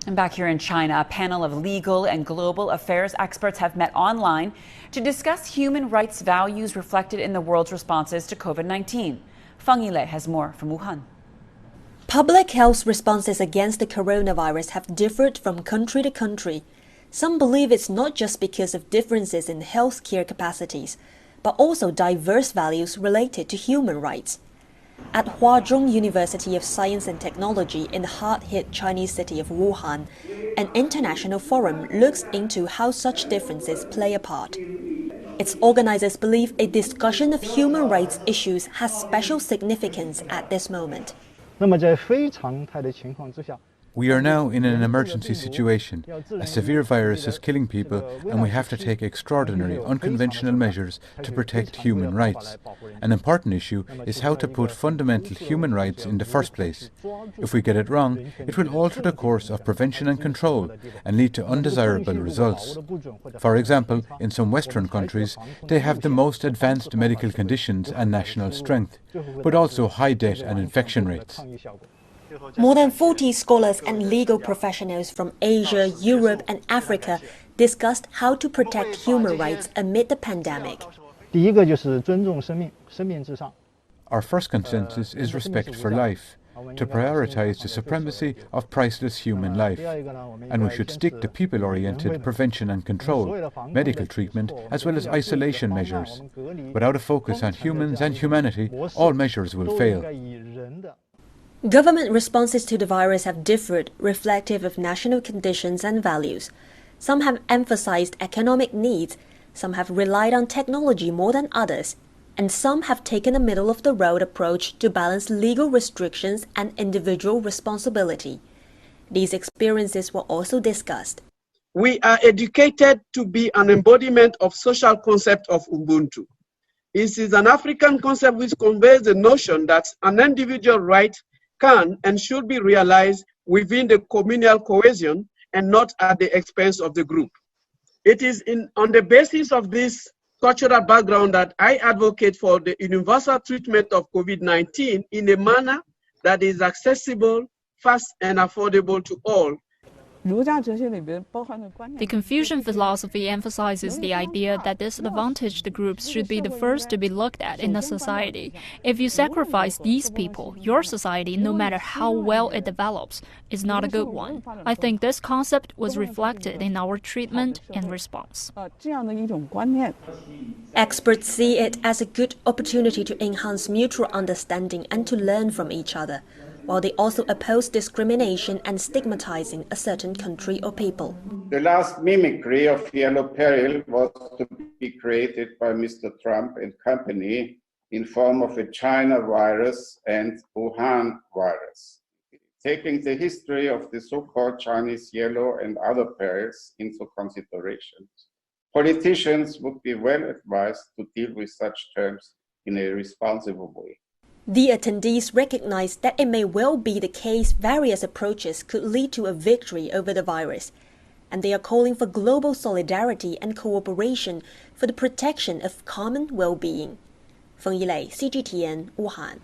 And back here in China, a panel of legal and global affairs experts have met online to discuss human rights values reflected in the world's responses to COVID-19. Feng Yilei has more from Wuhan. Public health responses against the coronavirus have differed from country to country. Some believe it's not just because of differences in healthcare capacities, but also diverse values related to human rights. At Huazhong University of Science and Technology in the hard-hit Chinese city of Wuhan, an international forum looks into how such differences play a part. Its organizers believe a discussion of human rights issues has special significance at this moment. We are now in an emergency situation. A severe virus is killing people, and we have to take extraordinary, unconventional measures to protect human rights. An important issue is how to put fundamental human rights in the first place. If we get it wrong, it will alter the course of prevention and control and lead to undesirable results. For example, in some Western countries, they have the most advanced medical conditions and national strength, but also high death and infection rates. More than 40 scholars and legal professionals from Asia, Europe and Africa discussed how to protect human rights amid the pandemic. Our first consensus is respect for life, to prioritize the supremacy of priceless human life. And we should stick to people-oriented prevention and control, medical treatment, as well as isolation measures. Without a focus on humans and humanity, all measures will fail. Government responses to the virus have differed, reflective of national conditions and values. Some have emphasized economic needs, some have relied on technology more than others, and some have taken a middle-of-the-road approach to balance legal restrictions and individual responsibility. These experiences were also discussed. We are educated to be an embodiment of social concept of Ubuntu. This is an African concept which conveys the notion that an individual right can and should be realized within the communal cohesion and not at the expense of the group. It is on the basis of this cultural background that I advocate for the universal treatment of COVID-19 in a manner that is accessible, fast, and affordable to all. The Confucian philosophy emphasizes the idea that disadvantaged groups should be the first to be looked at in a society. If you sacrifice these people, your society, no matter how well it develops, is not a good one. I think this concept was reflected in our treatment and response. Experts see it as a good opportunity to enhance mutual understanding and to learn from each other, while they also oppose discrimination and stigmatizing a certain country or people. The last mimicry of yellow peril was to be created by Mr. Trump and company in form of a China virus and Wuhan virus. Taking the history of the so-called Chinese yellow and other perils into consideration, politicians would be well advised to deal with such terms in a responsible way. The attendees recognize that it may well be the case various approaches could lead to a victory over the virus, and they are calling for global solidarity and cooperation for the protection of common well-being. Feng Yilei, CGTN, Wuhan.